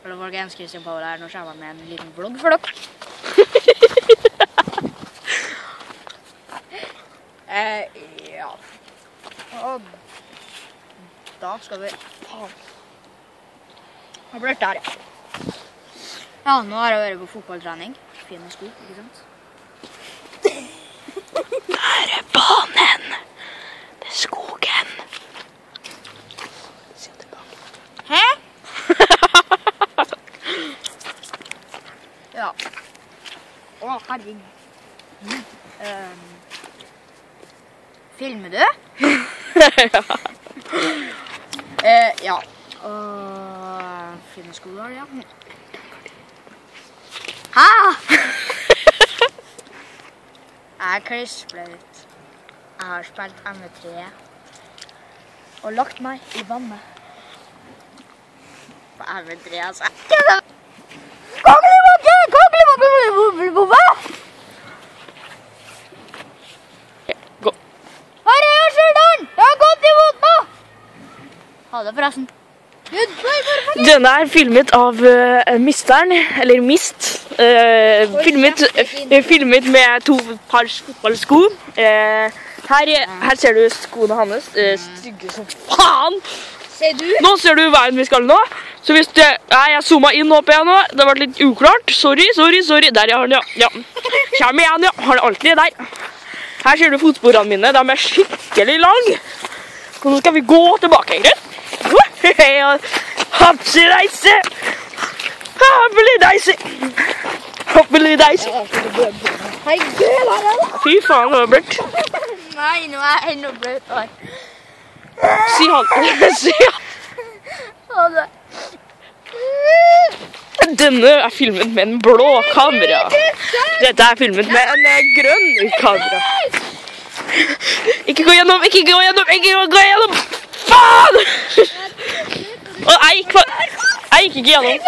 Hallo folkens, Christian Paul her. Nå kommer jeg med en liten vlogg for dere. Ja. Og da skal vi... Jeg ble der, ja. Ja, nå har jeg vært på fotballtrening. Fine sko, ikke sant? Der er banen. Det er skogen. Se tilbake. Hæ? Ja. Å, herregud. Filmer du? Ja. Fine sko der, ja. Hæ? Jeg er klissblaut. Jeg har spilt MV3 og lagt meg i vannet. På MV3, altså. Koglebobbe! Gå. Her er jeg, Stjørdal! Jeg har gått imot meg! Ha det forresten. Denne er filmet av misteren, eller mist. Filmet med to par fotballsko. Her ser du skoene hans. Stygge som faen! Ser du? Nå ser du veien vi skal nå. Så hvis det... Nei, jeg zoomet inn opp igjen nå. Det har vært litt uklart. Sorry. Der er han, ja. Kjem igjen, ja. Han er alltid der. Her ser du fotsporene mine. De er skikkelig lang. Så nå skal vi gå tilbake, egentlig. Hopsi-deise! Hoppeli-deise! Hoppeli-deise! Herregud, her er det! Fy faen, det var bløtt. Nei, nå er jeg enda bløt her. Si han. Si han. Ha det. Denne er filmet med en blå kamera. Dette er filmet med en grønn kamera. Ikke gå gjennom! Faen! Og jeg gikk ikke gjennom.